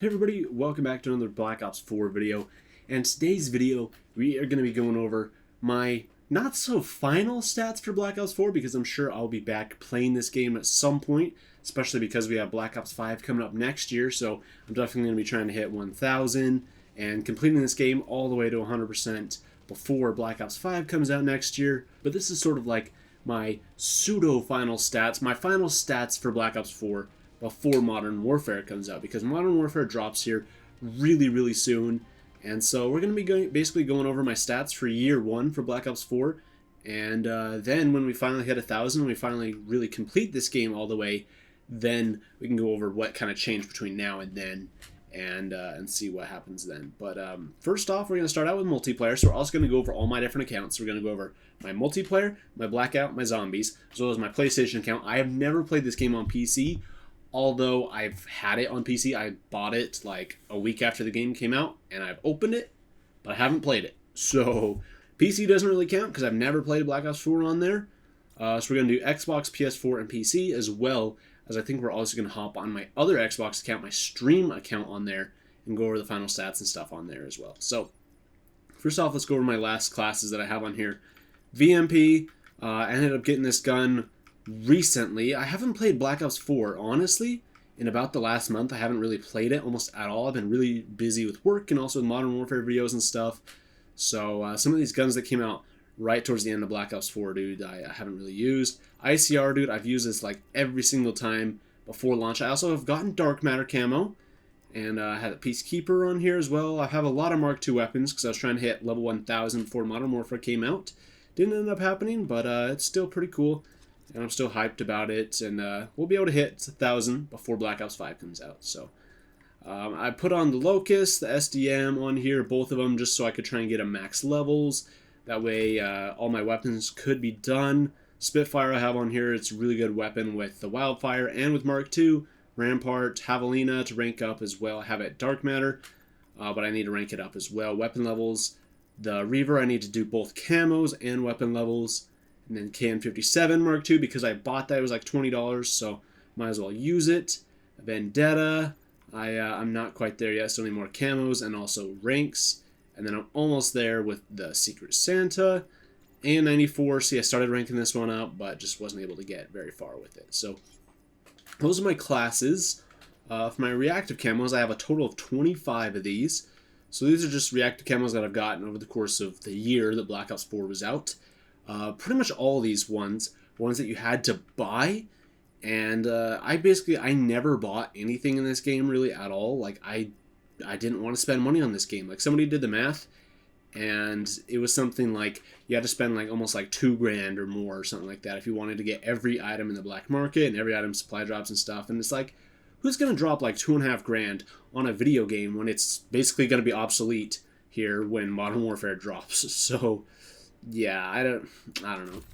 Hey everybody, welcome back to another Black Ops 4 video. And today's video, we are going to be going over my not so final stats for Black Ops 4 because I'm sure I'll be back playing this game at some point, especially because we have Black Ops 5 coming up next year, so I'm definitely going to be trying to hit 1,000 and completing this game all the way to 100% before Black Ops 5 comes out next year. But this is sort of like my pseudo-final stats, my final stats for Black Ops 4 before Modern Warfare comes out, because Modern Warfare drops here really soon, and so we're going to be basically going over my stats for year 1 for Black Ops 4, and then when we finally hit 1,000, we finally really complete this game all the way, then we can go over what kind of changed between now and then, and see what happens then. But first off, we're going to start out with multiplayer, so we're also going to go over all my different accounts. We're going to go over my multiplayer, my Blackout, my zombies, as well as my PlayStation account. I have never played this game on PC, although I've had it on PC. I bought it like a week after the game came out, and I've opened it, but I haven't played it. So PC doesn't really count because I've never played Black Ops 4 on there. So we're going to do Xbox, PS4, and PC, as well as I think we're also going to hop on my other Xbox account, my Stream account on there, and go over the final stats and stuff on there as well. So first off, let's go over my last classes that I have on here. VMP, I ended up getting this gun recently. I haven't played Black Ops 4, honestly. In about the last month, I haven't really played it almost at all. I've been really busy with work and also with Modern Warfare videos and stuff. So some of these guns that came out right towards the end of Black Ops 4, dude, I haven't really used. ICR, dude, I've used this like every single time before launch. I also have gotten Dark Matter camo, and I had a Peacekeeper on here as well. I have a lot of Mark II weapons because I was trying to hit level 1,000 before Modern Warfare came out. Didn't end up happening, but it's still pretty cool. And I'm still hyped about it, and we'll be able to hit 1,000 before Black Ops 5 comes out. So I put on the Locust, the SDM on here, both of them, just so I could try and get a max levels. That way all my weapons could be done. Spitfire I have on here. It's a really good weapon with the Wildfire and with Mark II. Rampart, Javelina to rank up as well. I have it Dark Matter, but I need to rank it up as well. Weapon levels. The Reaver, I need to do both camos and weapon levels. And then KN57 Mark II, because I bought that, it was like $20, so might as well use it. Vendetta, I'm not quite there yet, still need more camos and also ranks. And then I'm almost there with the Secret Santa. And 94, see I started ranking this one up, but just wasn't able to get very far with it. So those are my classes. For my reactive camos, I have a total of 25 of these. So these are just reactive camos that I've gotten over the course of the year that Black Ops 4 was out. Pretty much all these ones that you had to buy, and I never bought anything in this game really at all. Like I didn't want to spend money on this game. Like somebody did the math, and it was something like you had to spend like almost like $2,000 or more or something like that if you wanted to get every item in the black market and every item supply drops and stuff. And it's like, who's gonna drop like $2,500 on a video game when it's basically gonna be obsolete here when Modern Warfare drops? So yeah, I don't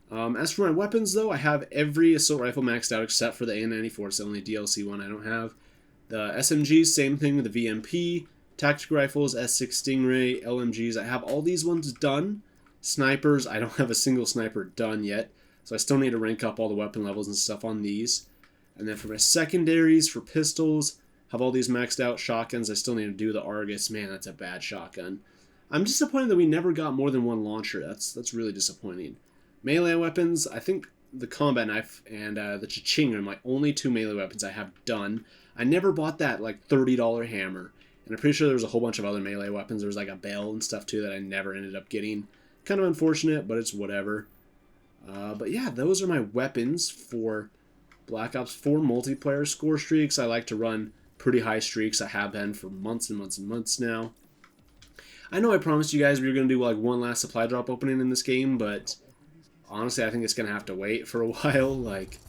know. As for my weapons, though, I have every assault rifle maxed out except for the AN-94. It's the only DLC one I don't have. The SMGs, same thing with the VMP. Tactical rifles, S6 Stingray, LMGs, I have all these ones done. Snipers, I don't have a single sniper done yet, so I still need to rank up all the weapon levels and stuff on these. And then for my secondaries, for pistols, have all these maxed out. Shotguns, I still need to do the Argus. Man, that's a bad shotgun. I'm disappointed that we never got more than one launcher. That's really disappointing. Melee weapons, I think the combat knife and the Cha-Ching are my only two melee weapons I have done. I never bought that like $30 hammer. And I'm pretty sure there was a whole bunch of other melee weapons. There was like a bell and stuff too that I never ended up getting. Kind of unfortunate, but it's whatever. But yeah, those are my weapons for Black Ops 4 multiplayer score streaks. I like to run pretty high streaks. I have been for months and months and months now. I know I promised you guys we were going to do like one last supply drop opening in this game, but honestly I think it's going to have to wait for a while. Like,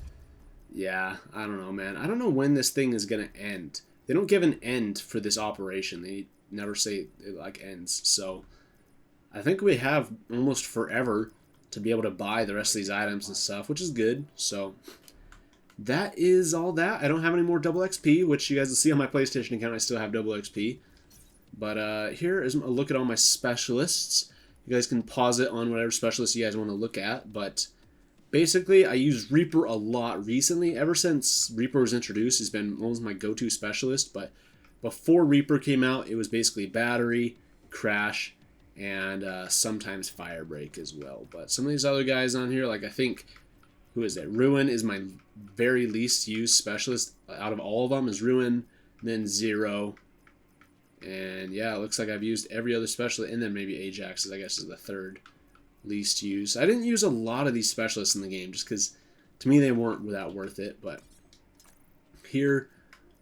yeah, I don't know, man. I don't know when this thing is going to end. They don't give an end for this operation. They never say it like ends. So I think we have almost forever to be able to buy the rest of these items and stuff, which is good. So that is all that. I don't have any more double XP, which you guys will see on my PlayStation account. I still have double XP. But here is a look at all my specialists. You guys can pause it on whatever specialist you guys want to look at. But basically, I used Reaper a lot recently. Ever since Reaper was introduced, he's been almost my go-to specialist. But Before Reaper came out, it was basically battery, crash, and sometimes fire break as well. But some of these other guys on here, like I think, who is it? Ruin is my very least used specialist out of all of them. Is Ruin, then Zero, and yeah, it looks like I've used every other specialist, and then maybe Ajax, I guess, is the third least used. I didn't use a lot of these specialists in the game just because to me they weren't that worth it. But here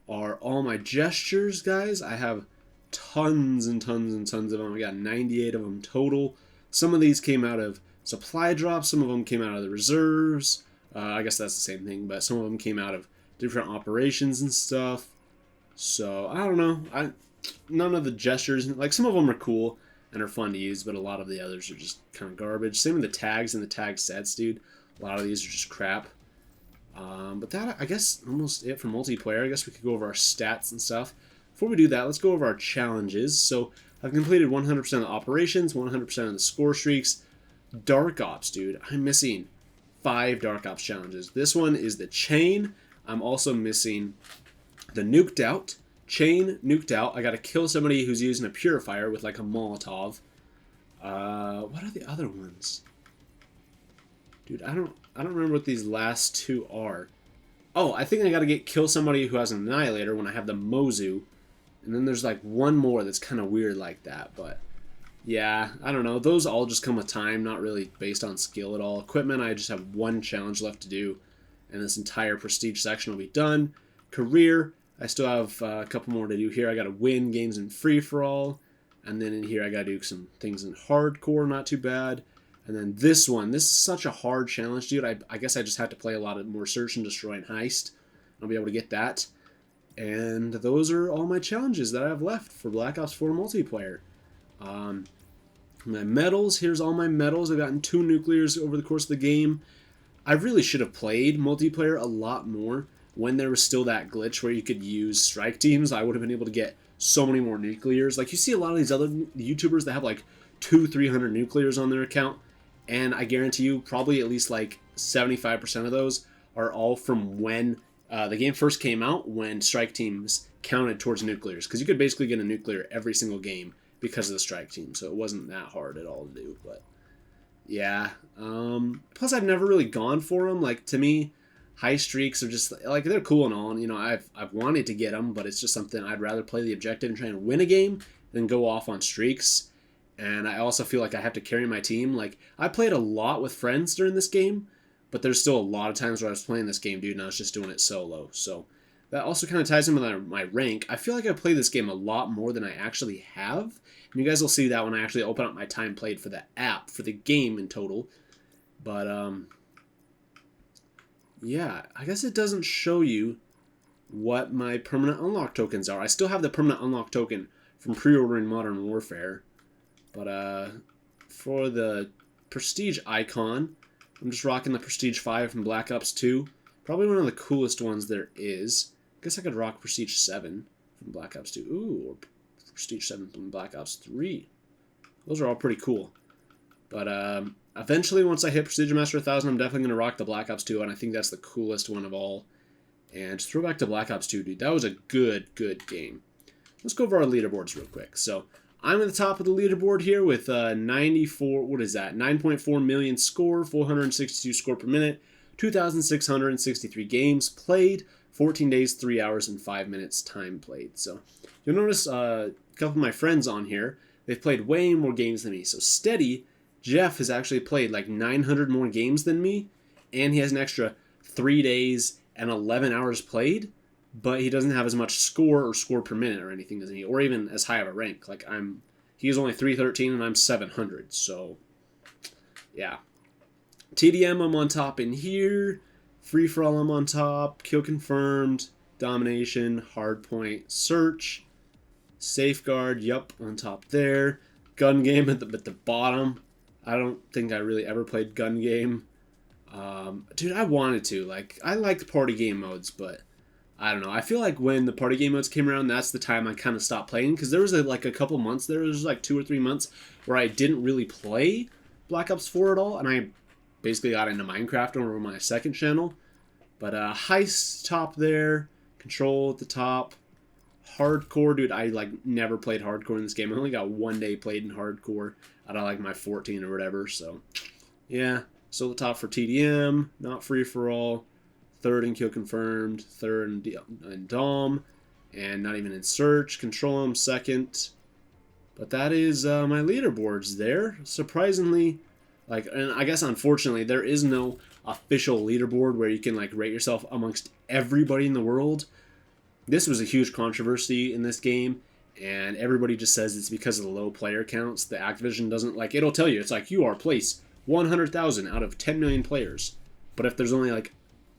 are all my gestures, guys. I have tons and tons and tons of them. I got 98 of them total. Some of these came out of supply drops. Some of them came out of the reserves. I guess that's the same thing, but some of them came out of different operations and stuff. So I don't know. None of the gestures, like some of them are cool and are fun to use, but a lot of the others are just kind of garbage. Same with the tags and the tag sets, dude. A lot of these are just crap. But that, I guess, almost it for multiplayer. I guess we could go over our stats and stuff. Before we do that, let's go over our challenges. So I've completed 100% of the operations, 100% of the score streaks. Dark Ops, dude. I'm missing 5 Dark Ops challenges. This one is the Chain. I'm also missing the Nuked Out. Chain, Nuked Out. I gotta kill somebody who's using a purifier with like a Molotov. What are the other ones? Dude, I don't remember what these last 2 are. Oh, I think I gotta kill somebody who has an Annihilator when I have the Mozu. And then there's like one more that's kind of weird like that, but yeah, I don't know. Those all just come with time, not really based on skill at all. Equipment, I just have 1 challenge left to do, and this entire prestige section will be done. Career, I still have a couple more to do here. I gotta win games in free-for-all, and then in here I gotta do some things in hardcore, not too bad. And then this one, this is such a hard challenge, dude. I guess I just have to play a lot of more Search and Destroy and Heist. I'll be able to get that. And those are all my challenges that I have left for Black Ops 4 multiplayer. My medals, here's all my medals. I've gotten 2 nuclears over the course of the game. I really should have played multiplayer a lot more when there was still that glitch where you could use strike teams. I would have been able to get so many more nuclears. Like you see a lot of these other YouTubers that have like 200-300 nuclears on their account, and I guarantee you probably at least like 75% of those are all from when the game first came out, when strike teams counted towards nuclears, because you could basically get a nuclear every single game because of the strike team, so it wasn't that hard at all to do. But yeah, plus I've never really gone for them. Like to me, high streaks are just like, they're cool and all, and you know, I've wanted to get them, but it's just something I'd rather play the objective and try and win a game than go off on streaks. And I also feel like I have to carry my team. Like I played a lot with friends during this game, but there's still a lot of times where I was playing this game, dude, and I was just doing it solo. So that also kind of ties in with my rank. I feel like I play this game a lot more than I actually have. And you guys will see that when I actually open up my time played for the app, for the game in total. But, yeah, I guess it doesn't show you what my permanent unlock tokens are. I still have the permanent unlock token from pre-ordering Modern Warfare. But, for the Prestige icon, I'm just rocking the Prestige 5 from Black Ops 2. Probably one of the coolest ones there is. I guess I could rock Prestige 7 from Black Ops 2. Ooh, or Prestige 7 from Black Ops 3. Those are all pretty cool. But eventually, once I hit Prestige Master 1000, I'm definitely going to rock the Black Ops 2, and I think that's the coolest one of all. And just throw back to Black Ops 2, dude. That was a good game. Let's go over our leaderboards real quick. So I'm at the top of the leaderboard here with 94, what is that? 9.4 million score, 462 score per minute, 2,663 games played, 14 days, 3 hours, and 5 minutes time played. So you'll notice a couple of my friends on here, they've played way more games than me. So Steady, Jeff has actually played like 900 more games than me, and he has an extra 3 days and 11 hours played. But he doesn't have as much score or score per minute or anything as me, or even as high of a rank. Like he's only 313 and I'm 700. So yeah, TDM I'm on top in here. Free for all I'm on top. Kill confirmed. Domination. Hardpoint. Search. Safeguard. Yup, on top there. Gun game at the bottom. I don't think I really ever played gun game. Dude, I wanted to. Like I liked party game modes, but I don't know. I feel like when the party game modes came around, that's the time I kind of stopped playing. Because there was like a couple months, there was like 2 or 3 months where I didn't really play Black Ops 4 at all. And I basically got into Minecraft over my second channel. But Heist top there. Control at the top. Hardcore, dude, I like never played hardcore in this game. I only got 1 day played in hardcore out of like my 14 or whatever. So yeah, still the top for TDM, not free for all, third in kill confirmed, third in Dom, and not even in search. Control him second. But that is my leaderboards there. Surprisingly, like, and I guess unfortunately, there is no official leaderboard where you can like rate yourself amongst everybody in the world. This was a huge controversy in this game, and everybody just says it's because of the low player counts. The Activision doesn't like, it'll tell you, it's like you are place 100,000 out of 10 million players. But if there's only like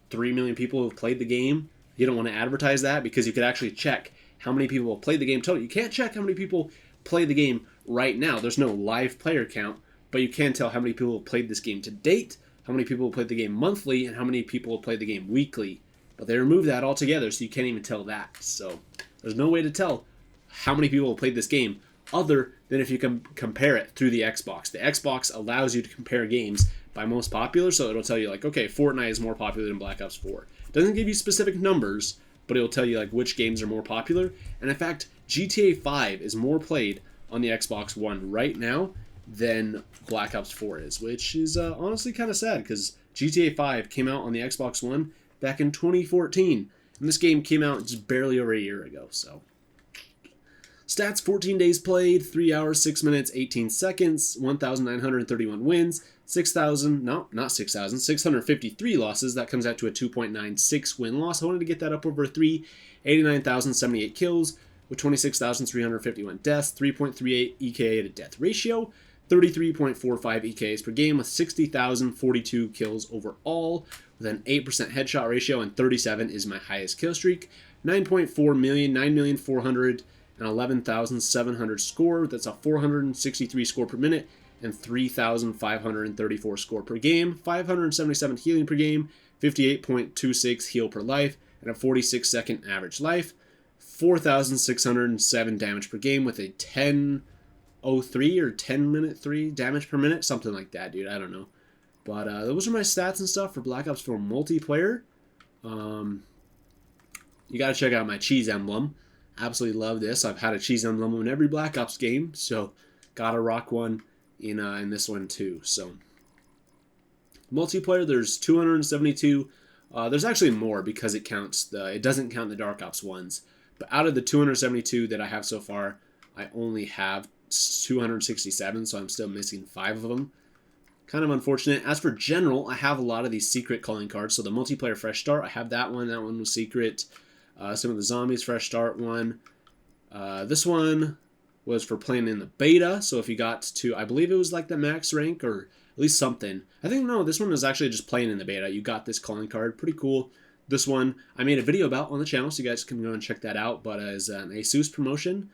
3 million people who have played the game, you don't want to advertise that because you could actually check how many people have played the game total. You can't check how many people play the game right now. There's no live player count, but you can tell how many people have played this game to date, how many people have played the game monthly, and how many people have played the game weekly. But they removed that altogether, so you can't even tell that. So there's no way to tell how many people have played this game other than if you can compare it through the Xbox. The Xbox allows you to compare games by most popular, so it'll tell you like, okay, Fortnite is more popular than Black Ops 4. It doesn't give you specific numbers, but it'll tell you like which games are more popular. And in fact, GTA 5 is more played on the Xbox One right now than Black Ops 4 is, which is honestly kind of sad because GTA 5 came out on the Xbox One back in 2014, and this game came out just barely over a year ago. So stats: 14 days played, 3 hours, 6 minutes, 18 seconds, 1,931 wins, 653 losses. That comes out to a 2.96 win-loss. I wanted to get that up over 3, 89,078 kills with 26,351 deaths, 3.38 EKA to death ratio, 33.45 EKAs per game with 60,042 kills overall, with an 8% headshot ratio, and 37 is my highest kill streak. 9.4 million, 9,411,700 score. That's a 463 score per minute and 3,534 score per game. 577 healing per game, 58.26 heal per life, and a 46-second average life. 4,607 damage per game with a 10:03 or 10-minute 3 damage per minute, something like that, dude. I don't know. But those are my stats and stuff for Black Ops 4 multiplayer. You got to check out my cheese emblem. Absolutely love this. I've had a cheese emblem in every Black Ops game, so gotta rock one in this one too. So multiplayer, there's 272. There's actually more because it doesn't count the Dark Ops ones. But out of the 272 that I have so far, I only have 267, so I'm still missing 5 of them. Kind of unfortunate. As for general, I have a lot of these secret calling cards. So the multiplayer fresh start, I have that one. That one was secret. Some of the zombies fresh start one. This one was for playing in the beta. So if you got to, I believe it was like the max rank or at least something. I think no, this one was actually just playing in the beta. You got this calling card. Pretty cool. This one I made a video about on the channel, so you guys can go and check that out. But as an ASUS promotion.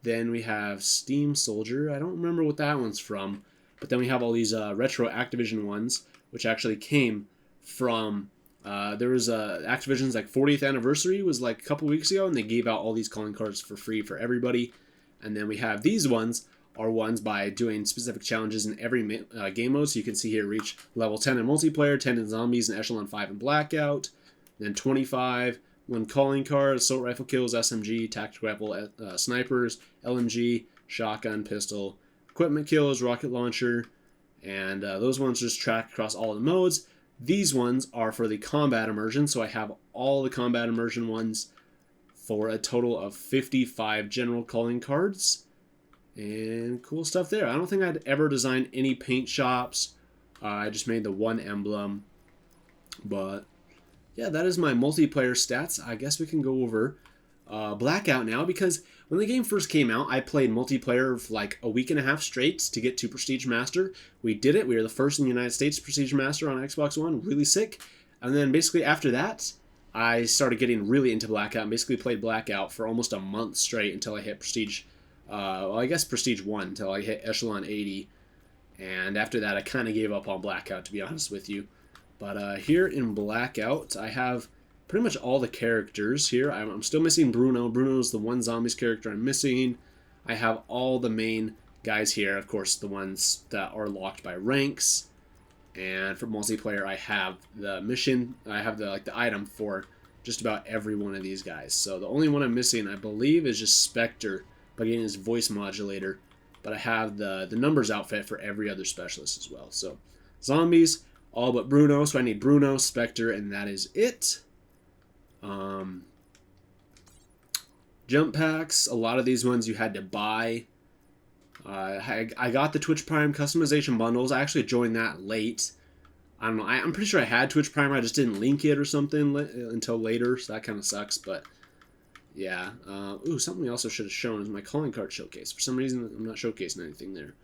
Then we have Steam Soldier. I don't remember what that one's from. But then we have all these retro Activision ones, which actually came from... there was Activision's like 40th anniversary was like a couple weeks ago, and they gave out all these calling cards for free for everybody. And then we have these ones are ones by doing specific challenges in every game mode. So you can see here, reach level 10 in multiplayer, 10 in zombies, and echelon 5 in blackout. Then 25, 1 calling card, assault rifle kills, SMG, tactical rifle, snipers, LMG, shotgun, pistol, equipment kills, rocket launcher, and those ones just track across all the modes. These ones are for the combat immersion, so I have all the combat immersion ones for a total of 55 general calling cards. And cool stuff there. I don't think I'd ever designed any paint shops. I just made the one emblem. But yeah, that is my multiplayer stats. I guess we can go over Blackout now, because when the game first came out, I played multiplayer for like a week and a half straight to get to Prestige Master. We did it. We were the first in the United States Prestige Master on Xbox One. Really sick. And then basically after that, I started getting really into Blackout and basically played Blackout for almost a month straight until I hit Prestige, well, I guess Prestige 1, until I hit Echelon 80. And after that, I kind of gave up on Blackout, to be honest with you. But here in Blackout, I have pretty much all the characters here. I'm still missing Bruno. Bruno's the one zombies character I'm missing. I have all the main guys here, of course, the ones that are locked by ranks. And for multiplayer, I have the mission. I have the item for just about every one of these guys. So the only one I'm missing, I believe, is just Spectre by getting his voice modulator. But I have the numbers outfit for every other specialist as well. So zombies, all but Bruno. So I need Bruno, Spectre, and that is it. Jump packs, a lot of these ones you had to buy. I got the Twitch Prime customization bundles. I actually joined that late. I don't know. I'm pretty sure I had Twitch Prime. I just didn't link it or something until later, so that kind of sucks. But yeah. Ooh, something we also should have shown is my calling card showcase. For some reason, I'm not showcasing anything there.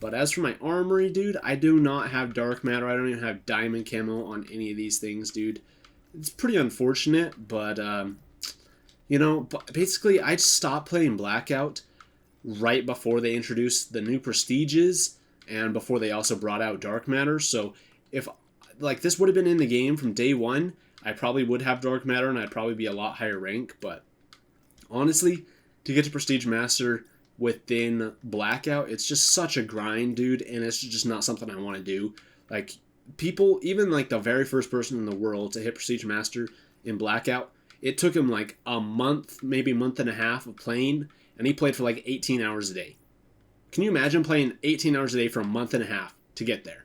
But as for my armory, dude, I do not have dark matter. I don't even have diamond camo on any of these things, dude. It's pretty unfortunate, but you know, basically, I stopped playing Blackout right before they introduced the new prestiges and before they also brought out dark matter. So if like this would have been in the game from day one, I probably would have dark matter and I'd probably be a lot higher rank. But honestly, to get to prestige master within Blackout, it's just such a grind, dude, and it's just not something I want to do. Like people, even like the very first person in the world to hit prestige master in Blackout, it took him like a month, maybe a month and a half of playing, and he played for like 18 hours a day. Can you imagine playing 18 hours a day for a month and a half to get there?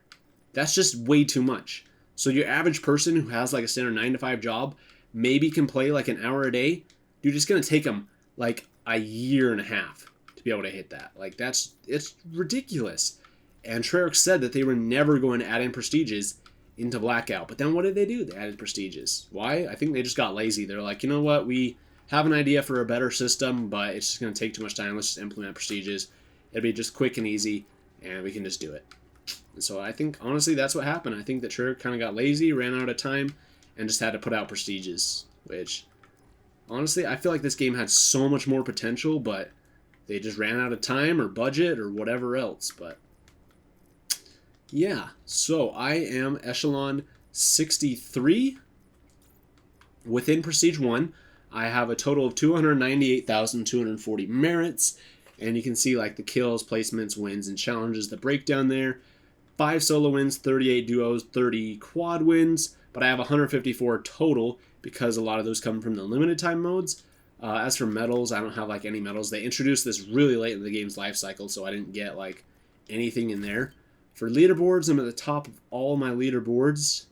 That's just way too much. So your average person who has like a standard 9-to-5 job maybe can play like an hour a day. Dude, it's going to take them like a year and a half to be able to hit that. Like it's ridiculous. And Treyarch said that they were never going to add in prestiges into Blackout. But then what did they do? They added prestiges. Why? I think they just got lazy. They're like, you know what? We have an idea for a better system, but it's just going to take too much time. Let's just implement prestiges. It'll be just quick and easy, and we can just do it. And so I think, honestly, that's what happened. I think that Treyarch kind of got lazy, ran out of time, and just had to put out prestiges, which, honestly, I feel like this game had so much more potential, but they just ran out of time or budget or whatever else. But yeah, so I am Echelon 63 within Prestige 1. I have a total of 298,240 merits, and you can see like the kills, placements, wins, and challenges, the breakdown there. 5 solo wins, 38 duos, 30 quad wins, but I have 154 total because a lot of those come from the limited time modes. As for medals, I don't have like any medals. They introduced this really late in the game's life cycle, so I didn't get like anything in there. For leaderboards, I'm at the top of all my leaderboards.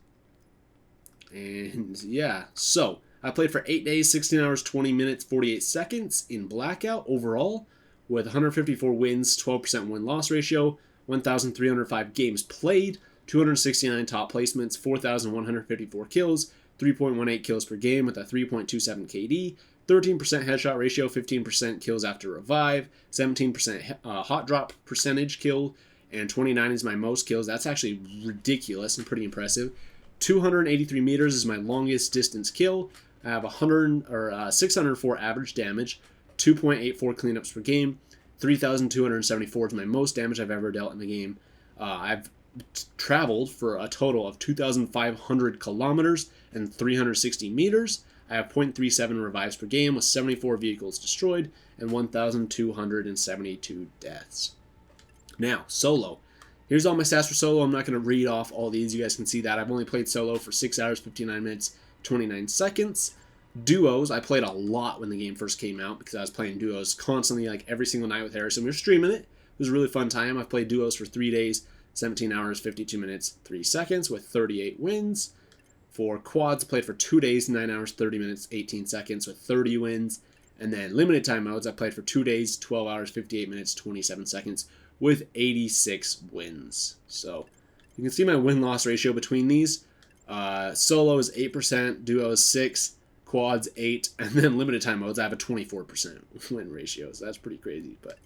And yeah, so I played for 8 days, 16 hours, 20 minutes, 48 seconds in Blackout overall, with 154 wins, 12% win-loss ratio, 1,305 games played, 269 top placements, 4,154 kills, 3.18 kills per game with a 3.27 KD, 13% headshot ratio, 15% kills after revive, 17% hot drop percentage kill, and 29 is my most kills. That's actually ridiculous and pretty impressive. 283 meters is my longest distance kill. I have 604 average damage, 2.84 cleanups per game, 3,274 is my most damage I've ever dealt in the game. I've traveled for a total of 2,500 kilometers and 360 meters. I have 0.37 revives per game with 74 vehicles destroyed and 1,272 deaths. Now, solo. Here's all my stats for solo. I'm not going to read off all these. You guys can see that. I've only played solo for 6 hours, 59 minutes, 29 seconds. Duos, I played a lot when the game first came out because I was playing duos constantly, like every single night with Harrison. We were streaming it. It was a really fun time. I've played duos for 3 days, 17 hours, 52 minutes, 3 seconds with 38 wins. For quads, I played for 2 days, 9 hours, 30 minutes, 18 seconds with 30 wins. And then limited time modes, I played for 2 days, 12 hours, 58 minutes, 27 seconds with 86 wins. So you can see my win-loss ratio between these. Solo is 8%, duo is 6%, quads 8%, and then limited time modes, I have a 24% win ratio. So that's pretty crazy. But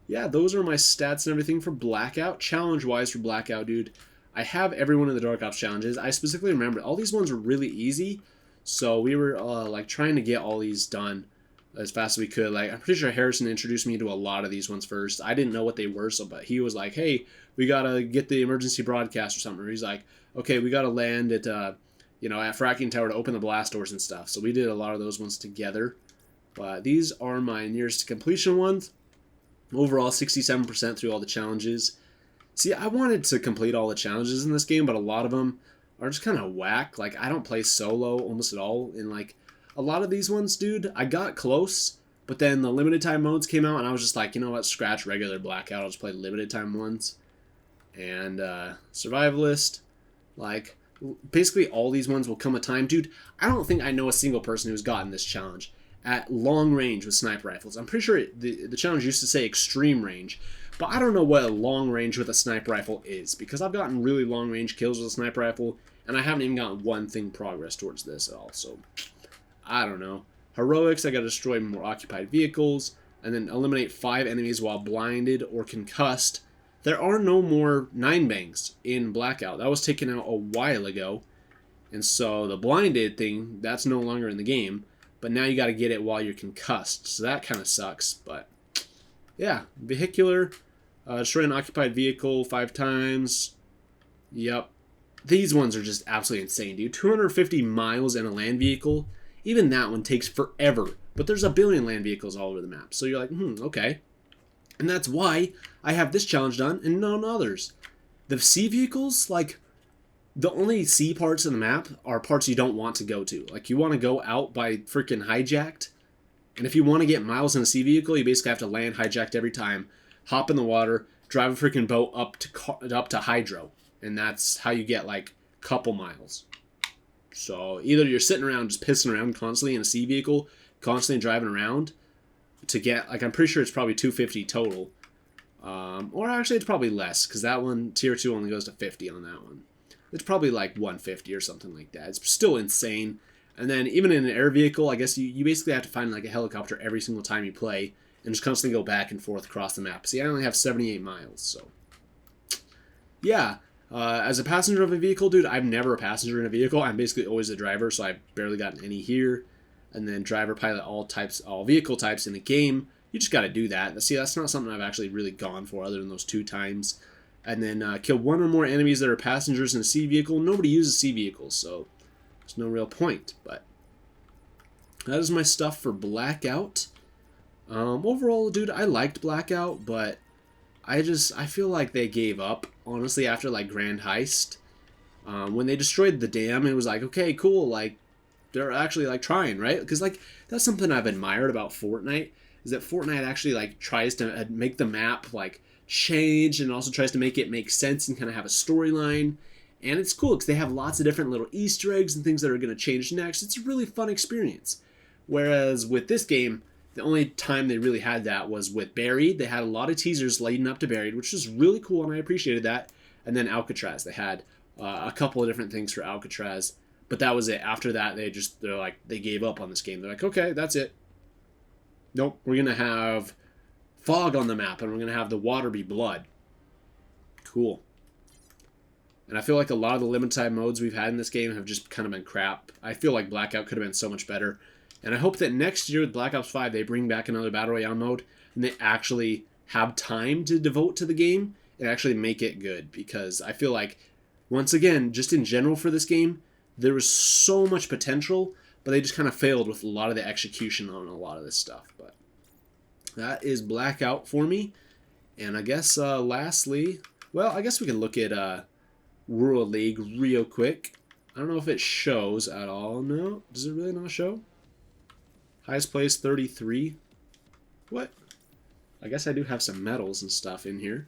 yeah, those are my stats and everything for Blackout. Challenge-wise for Blackout, dude, I have every one of the Dark Ops challenges. I specifically remember all these ones were really easy, so we were like trying to get all these done as fast as we could. Like I'm pretty sure Harrison introduced me to a lot of these ones first. I didn't know what they were, but he was like, "Hey, we gotta get the emergency broadcast or something." Or he's like, "Okay, we gotta land at at Fracking Tower to open the blast doors and stuff." So we did a lot of those ones together. But these are my nearest to completion ones. Overall, 67% through all the challenges. See, I wanted to complete all the challenges in this game, but a lot of them are just kind of whack. Like, I don't play solo almost at all in, like, a lot of these ones, dude. I got close, but then the limited time modes came out, and I was just like, you know what, scratch regular Blackout. I'll just play limited time ones. And Survivalist, like, basically all these ones will come a time. Dude, I don't think I know a single person who's gotten this challenge at long range with sniper rifles. I'm pretty sure the challenge used to say extreme range, but I don't know what a long range with a sniper rifle is, because I've gotten really long range kills with a sniper rifle, and I haven't even gotten one thing progress towards this at all, so I don't know. Heroics, I gotta destroy more occupied vehicles, and then eliminate 5 enemies while blinded or concussed. There are no more 9-bangs in Blackout. That was taken out a while ago, and so the blinded thing, that's no longer in the game, but now you gotta get it while you're concussed, so that kind of sucks, but yeah. Vehicular, destroy an occupied vehicle 5 times. Yep. These ones are just absolutely insane, dude. 250 miles in a land vehicle. Even that one takes forever. But there's a billion land vehicles all over the map. So you're like, okay. And that's why I have this challenge done and none others. The sea vehicles, like, the only sea parts of the map are parts you don't want to go to. Like, you want to go out by freaking hijacked. And if you want to get miles in a sea vehicle, you basically have to land hijacked every time, hop in the water, drive a freaking boat up to hydro. And that's how you get, like, couple miles. So either you're sitting around just pissing around constantly in a sea vehicle, constantly driving around to get, like, I'm pretty sure it's probably 250 total. Or actually it's probably less, because that one, tier 2 only goes to 50 on that one. It's probably like 150 or something like that. It's still insane. And then even in an air vehicle, I guess you basically have to find like a helicopter every single time you play and just constantly go back and forth across the map. See, I only have 78 miles, so yeah. As a passenger of a vehicle, dude, I'm never a passenger in a vehicle. I'm basically always the driver, so I've barely gotten any here. And then driver, pilot, all vehicle types in the game. You just got to do that. See, that's not something I've actually really gone for other than those 2 times. And then kill 1 or more enemies that are passengers in a sea vehicle. Nobody uses sea vehicles, so there's no real point. But that is my stuff for Blackout. Overall, dude, I liked Blackout, but I feel like they gave up, honestly, after, like, Grand Heist. When they destroyed the dam, it was like, okay, cool, like, they're actually, like, trying, right? Because, like, that's something I've admired about Fortnite, is that Fortnite actually, like, tries to make the map, like, change, and also tries to make it make sense and kind of have a storyline. And it's cool, because they have lots of different little Easter eggs and things that are going to change next. It's a really fun experience. Whereas with this game, the only time they really had that was with Buried. They had a lot of teasers leading up to Buried, which was really cool, and I appreciated that. And then Alcatraz. They had a couple of different things for Alcatraz, but that was it. After that, they gave up on this game. They're like, okay, that's it. Nope, we're going to have fog on the map, and we're going to have the water be blood. Cool. And I feel like a lot of the limited time modes we've had in this game have just kind of been crap. I feel like Blackout could have been so much better. And I hope that next year with Black Ops 5, they bring back another Battle Royale mode, and they actually have time to devote to the game and actually make it good. Because I feel like, once again, just in general for this game, there was so much potential, but they just kind of failed with a lot of the execution on a lot of this stuff. But that is Blackout for me. And I guess lastly, well, I guess we can look at World League real quick. I don't know if it shows at all. No, does it really not show? Highest place 33. What? I guess I do have some medals and stuff in here,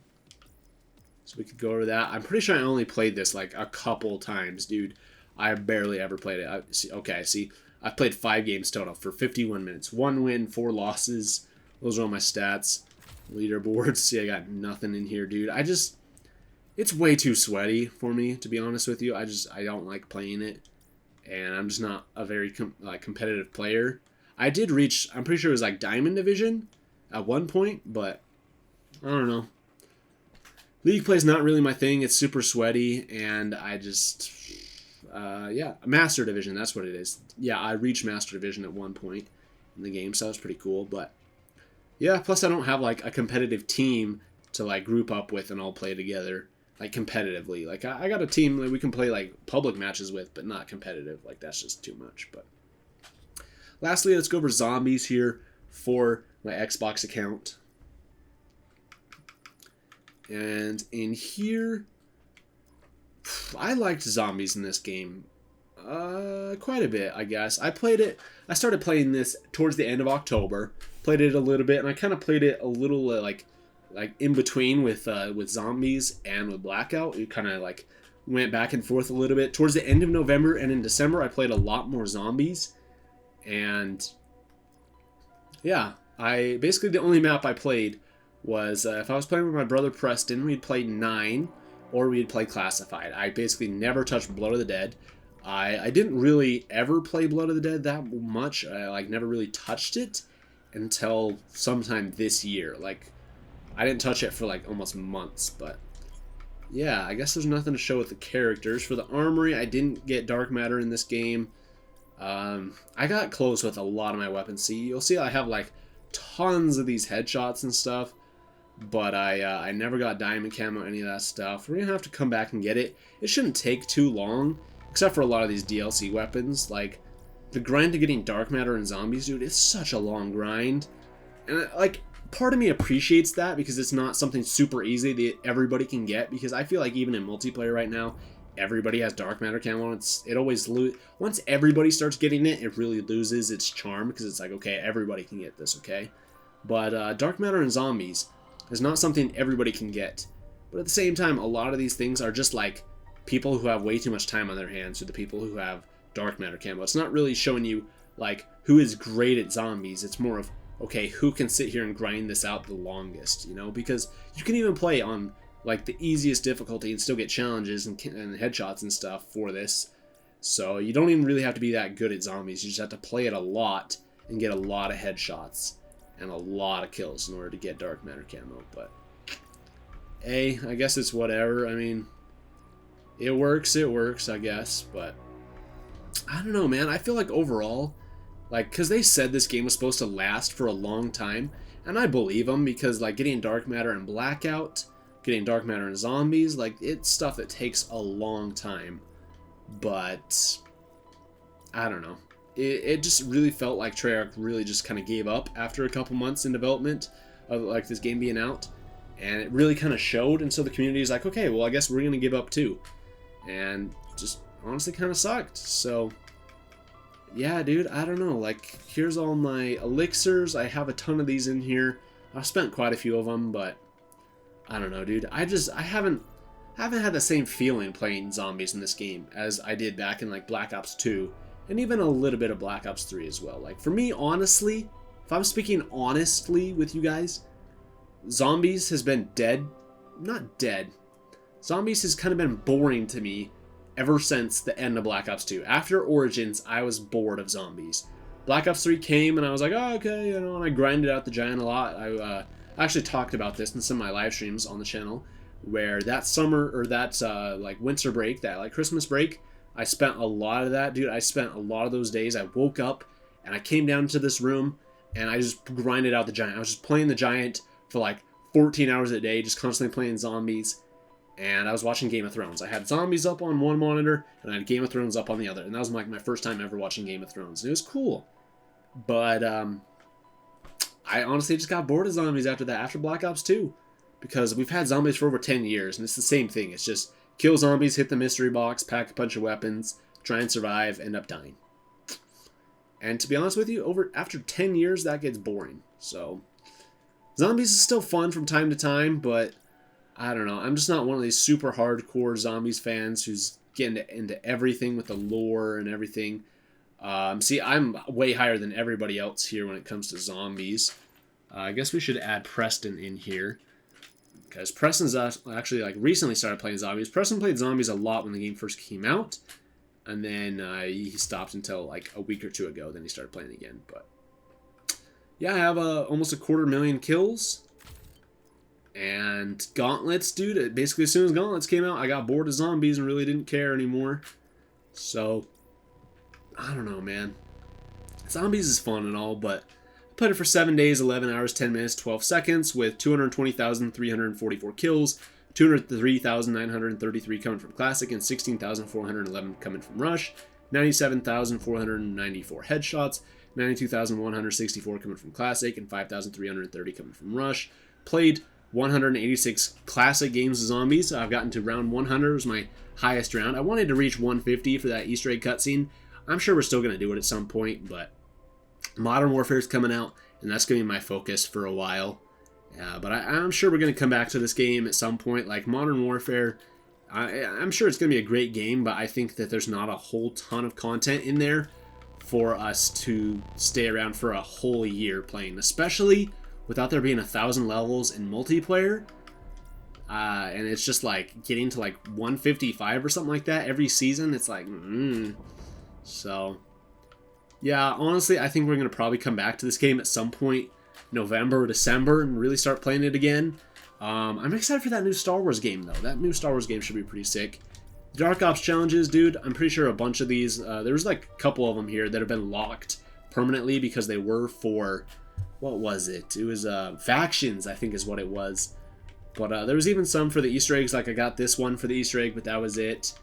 so we could go over that. I'm pretty sure I only played this like a couple times, dude. I barely ever played it. See, I've played 5 games total for 51 minutes. 1 win, 4 losses. Those are all my stats. Leaderboards. See, I got nothing in here, dude. It's way too sweaty for me, to be honest with you. I don't like playing it, and I'm just not a very competitive player. I did reach, I'm pretty sure it was like Diamond Division at one point, but I don't know. League play is not really my thing. It's super sweaty, and I just, yeah, Master Division, that's what it is. Yeah, I reached Master Division at one point in the game, so that was pretty cool, but yeah, plus I don't have like a competitive team to like group up with and all play together, like competitively. Like I got a team that we can play like public matches with, but not competitive. Like that's just too much, but lastly, let's go over zombies here for my Xbox account. And in here, I liked zombies in this game quite a bit, I guess. I started playing this towards the end of October. Played it a little bit, and I kind of played it a little like in between with zombies and with Blackout. It kind of like went back and forth a little bit. Towards the end of November and in December, I played a lot more zombies, and yeah, I basically the only map I played was if I was playing with my brother Preston, we'd play 9 or we'd play Classified. I basically never touched Blood of the Dead. I didn't really ever play Blood of the Dead that much. I like never really touched it until sometime this year. Like I didn't touch it for like almost months, but yeah, I guess there's nothing to show with the characters. For the armory, I didn't get dark matter in this game. I got close with a lot of my weapons. See, you'll see I have like tons of these headshots and stuff, but I never got diamond camo, any of that stuff. We're gonna have to come back and get it. It shouldn't take too long, except for a lot of these DLC weapons. Like the grind to getting dark matter and zombies, dude, it's such a long grind, and like part of me appreciates that because it's not something super easy that everybody can get. Because I feel like even in multiplayer right now, everybody has dark matter camo. It always once everybody starts getting it, it really loses its charm because it's like, okay, everybody can get this, okay? But dark matter and zombies is not something everybody can get. But at the same time, a lot of these things are just like people who have way too much time on their hands, or the people who have dark matter camo. It's not really showing you like who is great at zombies. It's more of, okay, who can sit here and grind this out the longest, you know? Because you can even play on like the easiest difficulty and still get challenges and headshots and stuff for this. So you don't even really have to be that good at zombies. You just have to play it a lot and get a lot of headshots and a lot of kills in order to get dark matter camo. But hey, I guess it's whatever. I mean, it works, I guess. But I don't know, man. I feel like overall, like, because they said this game was supposed to last for a long time, and I believe them, because like getting dark matter and Blackout, getting dark matter and zombies, like it's stuff that takes a long time. But I don't know, it just really felt like Treyarch really just kind of gave up after a couple months in development of like this game being out, and it really kind of showed. And so the community is like, okay, well, I guess we're gonna give up too, and just honestly kind of sucked. So yeah, dude, I don't know. Like, here's all my elixirs. I have a ton of these in here. I've spent quite a few of them, but I don't know, dude. I haven't had the same feeling playing zombies in this game as I did back in like Black Ops 2, and even a little bit of Black Ops 3 as well. Like for me, honestly, if I'm speaking honestly with you guys, zombies has been not dead. Zombies has kind of been boring to me ever since the end of Black Ops 2. After Origins, I was bored of zombies. Black Ops 3 came and I was like, oh, okay, you know, and I grinded out the giant a lot. I actually talked about this in some of my live streams on the channel, where that summer, or that like winter break, that like Christmas break, I spent a lot of that, dude. I spent a lot of those days. I woke up and I came down to this room and I just grinded out the giant. I was just playing the giant for like 14 hours a day, just constantly playing zombies. And I was watching Game of Thrones. I had zombies up on one monitor, and I had Game of Thrones up on the other. And that was like my first time ever watching Game of Thrones. And it was cool. But I honestly just got bored of zombies after that, after Black Ops 2. Because we've had zombies for over 10 years, and it's the same thing. It's just kill zombies, hit the mystery box, pack a bunch of weapons, try and survive, end up dying. And to be honest with you, after 10 years, that gets boring. So zombies is still fun from time to time, but I don't know. I'm just not one of these super hardcore zombies fans who's getting into everything with the lore and everything. See, I'm way higher than everybody else here when it comes to zombies. I guess we should add Preston in here, because Preston's actually like recently started playing zombies. Preston played zombies a lot when the game first came out, and then he stopped until like a week or two ago. Then he started playing again. But yeah, I have almost 250,000 kills. And Gauntlets, dude, basically as soon as Gauntlets came out, I got bored of zombies and really didn't care anymore. So, I don't know, man. Zombies is fun and all, but I played it for 7 days, 11 hours, 10 minutes, 12 seconds, with 220,344 kills, 203,933 coming from Classic, and 16,411 coming from Rush, 97,494 headshots, 92,164 coming from Classic, and 5,330 coming from Rush. Played 186 classic games of zombies. I've gotten to round 100 was my highest round. I wanted to reach 150 for that Easter egg cutscene. I'm sure we're still going to do it at some point, but Modern Warfare is coming out, and that's going to be my focus for a while. But I'm sure we're going to come back to this game at some point. Like Modern Warfare, I'm sure it's going to be a great game, but I think that there's not a whole ton of content in there for us to stay around for a whole year playing, especially without there being 1,000 levels in multiplayer. And it's just like getting to like 155 or something like that every season. It's like, So, yeah, honestly, I think we're going to probably come back to this game at some point, November or December, and really start playing it again. I'm excited for that new Star Wars game, though. That new Star Wars game should be pretty sick. Dark Ops challenges, dude, I'm pretty sure a bunch of these, there's like a couple of them here that have been locked permanently because they were for, what was it? It was factions, I think is what it was. But there was even some for the Easter eggs, like I got this one for the Easter egg, but that was it.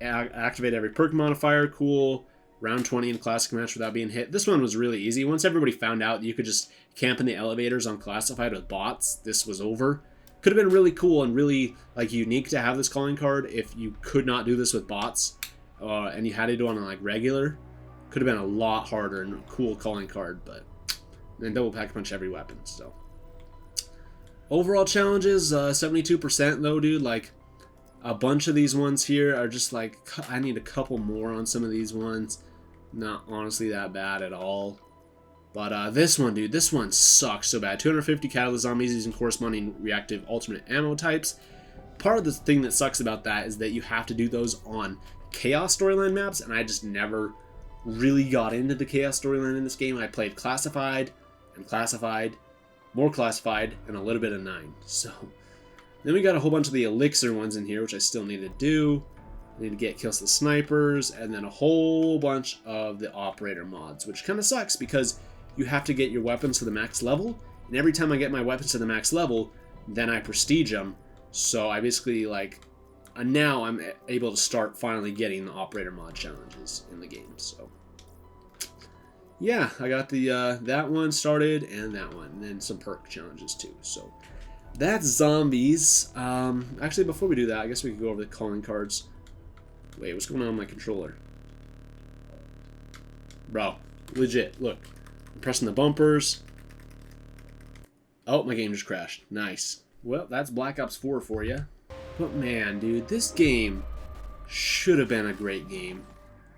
Activate every perk modifier, cool. Round 20 in classic match without being hit. This one was really easy. Once everybody found out that you could just camp in the elevators on classified with bots, this was over. Could have been really cool and really like unique to have this calling card if you could not do this with bots and you had to do it on like regular. Could have been a lot harder and cool calling card, but then double pack punch every weapon. So overall challenges, 72% though, dude. Like a bunch of these ones here are just like, I need a couple more on some of these ones. Not honestly that bad at all. But this one, dude, this one sucks so bad. 250 catalyst zombies using corresponding reactive alternate ammo types. Part of the thing that sucks about that is that you have to do those on Chaos storyline maps, and I just never really got into the Chaos storyline in this game. I played Classified, and Classified, more Classified, and a little bit of 9. So then we got a whole bunch of the Elixir ones in here, which I still need to do. I need to get kills the snipers, and then a whole bunch of the operator mods, which kind of sucks because you have to get your weapons to the max level, and every time I get my weapons to the max level, then I prestige them. So I basically like, now I'm able to start finally getting the operator mod challenges in the game. So yeah, I got the that one started and that one, and then some perk challenges too. So that's zombies. Actually, before we do that, I guess we could go over the calling cards. Wait, what's going on with my controller? Bro, legit, look. I'm pressing the bumpers. Oh, my game just crashed. Nice. Well, that's Black Ops 4 for you. But man, dude, this game should have been a great game.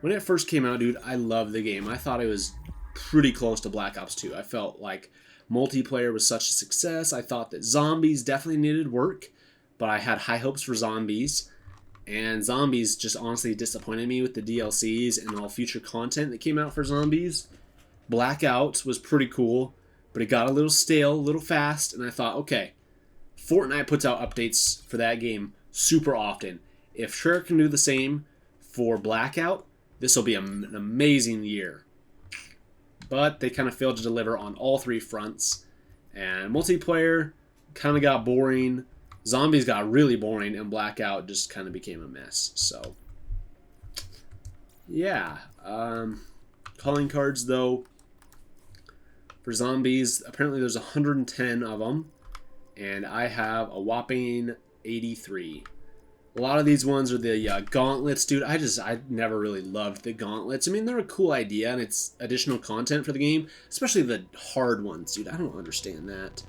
When it first came out, dude, I loved the game. I thought it was pretty close to Black Ops 2. I felt like multiplayer was such a success. I thought that zombies definitely needed work, but I had high hopes for zombies. And zombies just honestly disappointed me with the DLCs and all future content that came out for zombies. Blackout was pretty cool, but it got a little stale, a little fast, and I thought, okay, Fortnite puts out updates for that game super often. If Treyarch can do the same for Blackout, this will be an amazing year. But they kind of failed to deliver on all three fronts, and multiplayer kind of got boring. Zombies got really boring, and Blackout just kind of became a mess. So, yeah. Calling cards, though. For zombies, apparently there's 110 of them, and I have a whopping 83. A lot of these ones are the gauntlets, dude. I never really loved the gauntlets. I mean, they're a cool idea, and it's additional content for the game, especially the hard ones, dude. I don't understand that.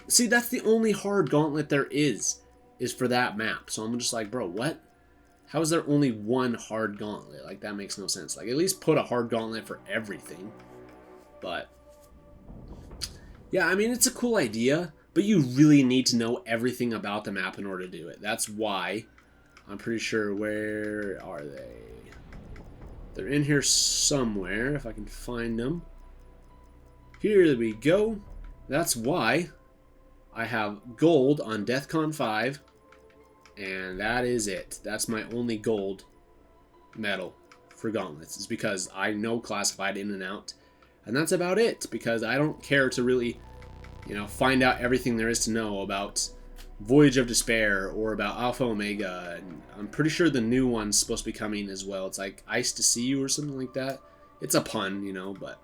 See, that's the only hard gauntlet there is for that map. So I'm just like, bro, what? How is there only one hard gauntlet? Like, that makes no sense. Like, at least put a hard gauntlet for everything. But yeah, I mean, it's a cool idea, but you really need to know everything about the map in order to do it. That's why I'm pretty sure, where are they? They're in here somewhere, if I can find them. Here we go. That's why I have gold on DEFCON 5, and that is it. That's my only gold medal for gauntlets, is because I know classified in and out. And that's about it, because I don't care to really, find out everything there is to know about Voyage of Despair or about Alpha Omega. And I'm pretty sure the new one's supposed to be coming as well. It's like Ice to See You or something like that. It's a pun, but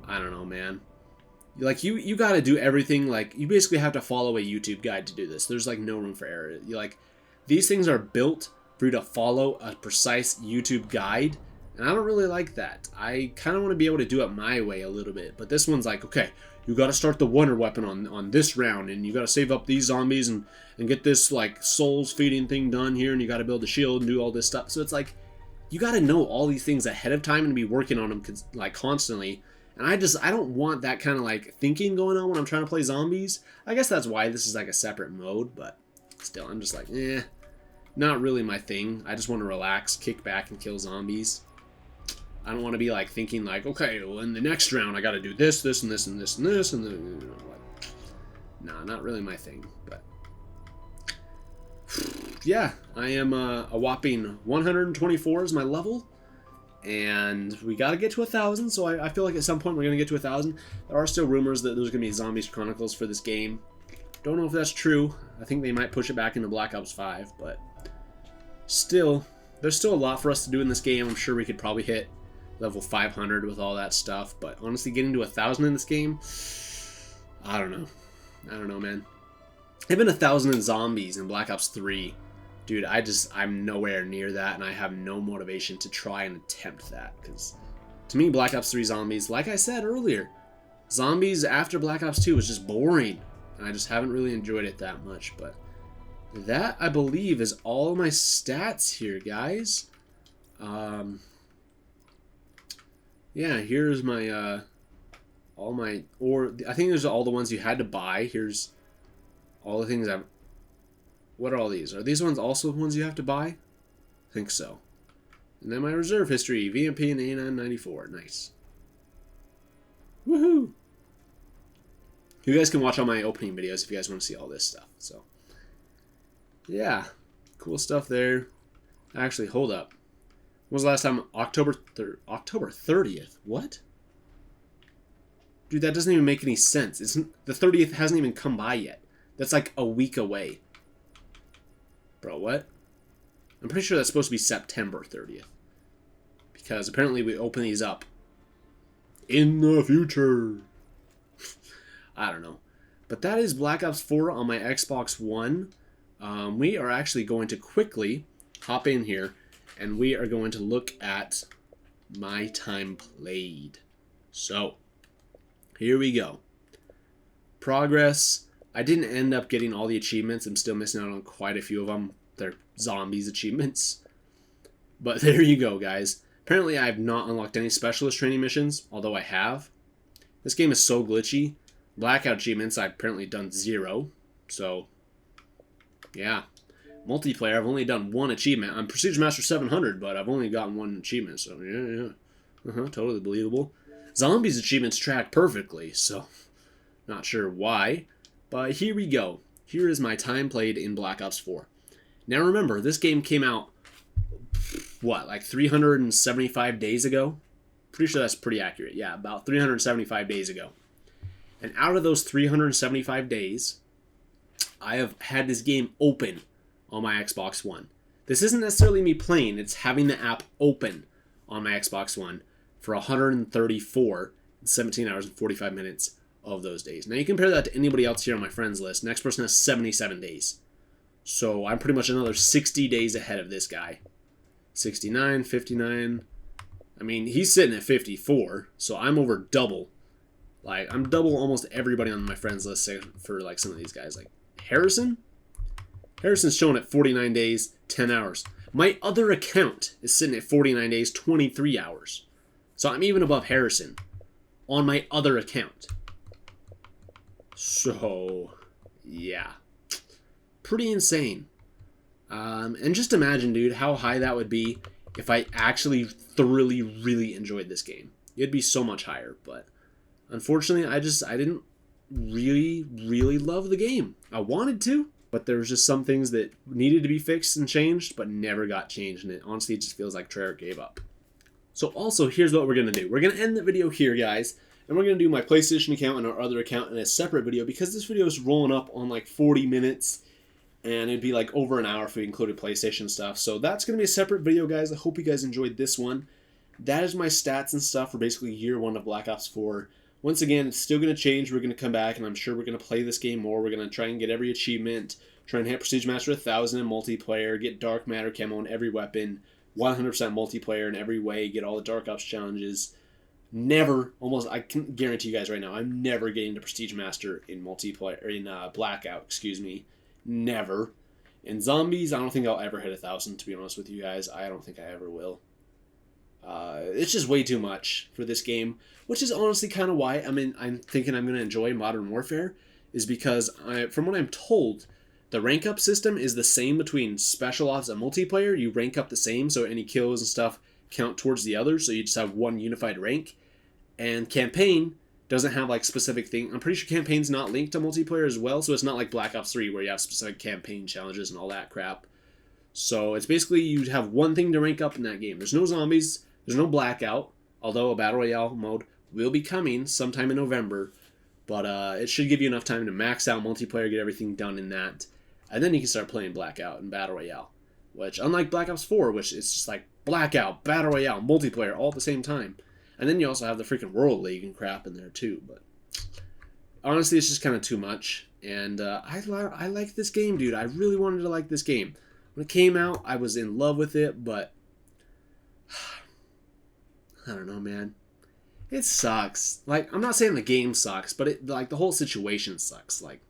I don't know, man. Like, you got to do everything. Like, you basically have to follow a YouTube guide to do this. There's, like, no room for error. These things are built for you to follow a precise YouTube guide, and I don't really like that. I kind of want to be able to do it my way a little bit, but this one's like, okay, you got to start the wonder weapon on this round, and you got to save up these zombies and get this, like, souls feeding thing done here, and you got to build a shield and do all this stuff. So it's like, you got to know all these things ahead of time and be working on them, like, constantly. And I don't want that kind of, like, thinking going on when I'm trying to play zombies. I guess that's why this is, like, a separate mode, but still, I'm just like, not really my thing. I just want to relax, kick back, and kill zombies. I don't want to be, like, thinking, like, okay, well, in the next round, I got to do this, this, and this, and this, and this, and then, you know, like, nah, not really my thing, but yeah, I am a whopping 124 is my level, and we got to get to 1,000, so I feel like at some point we're going to get to 1,000. There are still rumors that there's going to be Zombies Chronicles for this game. Don't know if that's true. I think they might push it back into Black Ops 5, but still, there's still a lot for us to do in this game. I'm sure we could probably hit level 500 with all that stuff, but honestly, getting to 1,000 in this game, I don't know, man. Even 1,000 in zombies in Black Ops 3, dude, I'm nowhere near that, and I have no motivation to try and attempt that, because to me, Black Ops 3 zombies, like I said earlier, zombies after Black Ops 2 was just boring, and I just haven't really enjoyed it that much. But that, I believe, is all my stats here, guys. Yeah, here's my, I think there's all the ones you had to buy. Here's all the things what are all these? Are these ones also the ones you have to buy? I think so. And then my reserve history, VMP and A994. Nice. Woohoo! You guys can watch all my opening videos if you guys want to see all this stuff. So, yeah. Cool stuff there. Actually, hold up. When was the last time? October 30th. What? Dude, that doesn't even make any sense. The 30th hasn't even come by yet. That's like a week away. Bro, what? I'm pretty sure that's supposed to be September 30th. Because apparently we open these up in the future. I don't know. But that is Black Ops 4 on my Xbox One. We are actually going to quickly hop in here, and we are going to look at my time played. So, here we go. Progress. I didn't end up getting all the achievements. I'm still missing out on quite a few of them. They're zombies achievements. But there you go, guys. Apparently I have not unlocked any specialist training missions, although I have. This game is so glitchy. Blackout achievements, I've apparently done 0. So, yeah. Multiplayer, I've only done 1 achievement. I'm Procedure Master 700, but I've only gotten 1 achievement, so yeah. Totally believable. Zombies achievements track perfectly, so not sure why. But here we go. Here is my time played in Black Ops 4. Now remember, this game came out, what, like 375 days ago? Pretty sure that's pretty accurate. Yeah, about 375 days ago. And out of those 375 days, I have had this game open on my Xbox One. This isn't necessarily me playing, it's having the app open on my Xbox One for 134, 17 hours and 45 minutes of those days. Now you compare that to anybody else here on my friends list. Next person has 77 days. So I'm pretty much another 60 days ahead of this guy. 69, 59. I mean, he's sitting at 54, so I'm over double. Like, I'm double almost everybody on my friends list for, like, some of these guys. Like, Harrison? Harrison's showing at 49 days, 10 hours. My other account is sitting at 49 days, 23 hours. So I'm even above Harrison on my other account. So, yeah. Pretty insane. And just imagine, dude, how high that would be if I actually thoroughly, really enjoyed this game. It'd be so much higher, but unfortunately, I didn't really, really love the game. I wanted to, but there was just some things that needed to be fixed and changed, but never got changed, and it honestly just feels like Treyarch gave up. So also, here's what we're going to do. We're going to end the video here, guys, and we're going to do my PlayStation account and our other account in a separate video, because this video is rolling up on like 40 minutes, and it'd be like over an hour if we included PlayStation stuff. So that's going to be a separate video, guys. I hope you guys enjoyed this one. That is my stats and stuff for basically year 1 of Black Ops 4. once again, it's still going to change. We're going to come back, and I'm sure we're going to play this game more. We're going to try and get every achievement, try and hit Prestige Master 1000 in multiplayer, get Dark Matter camo in every weapon, 100% multiplayer in every way, get all the Dark Ops challenges. Never, almost, I can guarantee you guys right now, I'm never getting to Prestige Master in multiplayer, or in Blackout, excuse me. Never. In Zombies, I don't think I'll ever hit 1000, to be honest with you guys. I don't think I ever will. It's just way too much for this game, which is honestly kind of why I'm thinking I'm going to enjoy Modern Warfare, is because from what I'm told, the rank up system is the same between Special Ops and multiplayer. You rank up the same, so any kills and stuff count towards the other, so you just have one unified rank. And campaign doesn't have like specific thing. I'm pretty sure campaign's not linked to multiplayer as well, so it's not like Black Ops 3 where you have specific campaign challenges and all that crap. So it's basically you have one thing to rank up in that game. There's no zombies. There's no Blackout, although a Battle Royale mode will be coming sometime in November. But it should give you enough time to max out multiplayer, get everything done in that. And then you can start playing Blackout and Battle Royale. Which, unlike Black Ops 4, which is just like Blackout, Battle Royale, multiplayer all at the same time. And then you also have the freaking World League and crap in there too. But honestly, it's just kind of too much. And I like this game, dude. I really wanted to like this game. When it came out, I was in love with it, but I don't know, man. It sucks. Like, I'm not saying the game sucks, but the whole situation sucks. Like,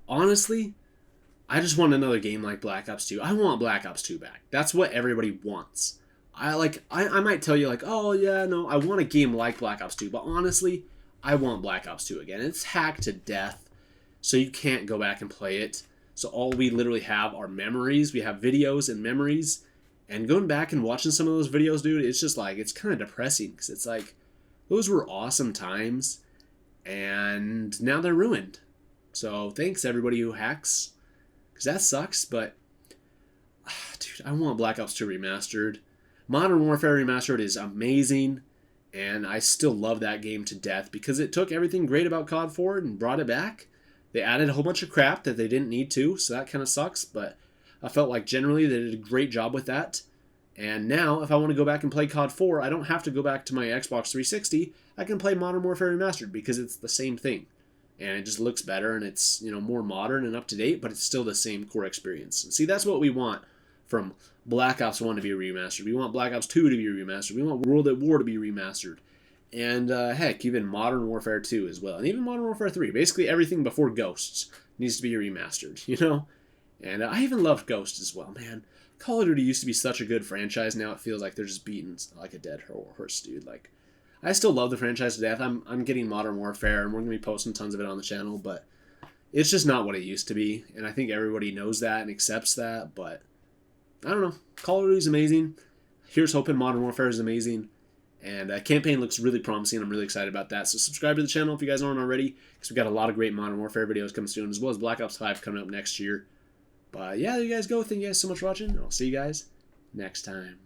honestly, I just want another game like Black Ops 2. I want Black Ops 2 back. That's what everybody wants. I might tell you like, oh yeah, no, I want a game like Black Ops 2, but honestly, I want Black Ops 2 again. It's hacked to death, so you can't go back and play it. So all we literally have are memories. We have videos and memories. And going back and watching some of those videos, dude, it's just like, it's kind of depressing. Because it's like, those were awesome times. And now they're ruined. So thanks everybody who hacks. Because that sucks, but dude, I want Black Ops 2 remastered. Modern Warfare Remastered is amazing. And I still love that game to death. Because it took everything great about COD 4 and brought it back. They added a whole bunch of crap that they didn't need to. So that kind of sucks, but I felt like generally they did a great job with that. And now, if I want to go back and play COD 4, I don't have to go back to my Xbox 360. I can play Modern Warfare Remastered because it's the same thing. And it just looks better and it's, more modern and up to date, but it's still the same core experience. And see, that's what we want from Black Ops 1 to be remastered. We want Black Ops 2 to be remastered. We want World at War to be remastered. And heck, even Modern Warfare 2 as well. And even Modern Warfare 3. Basically everything before Ghosts needs to be remastered, And I even loved Ghost as well, man. Call of Duty used to be such a good franchise. Now it feels like they're just beating like a dead horse, dude. Like, I still love the franchise to death. I'm getting Modern Warfare, and we're going to be posting tons of it on the channel, but it's just not what it used to be. And I think everybody knows that and accepts that, but I don't know. Call of Duty is amazing. Here's hoping Modern Warfare is amazing. And campaign looks really promising. I'm really excited about that. So subscribe to the channel if you guys aren't already, because we've got a lot of great Modern Warfare videos coming soon, as well as Black Ops 5 coming up next year. But yeah, there you guys go. Thank you guys so much for watching. I'll see you guys next time.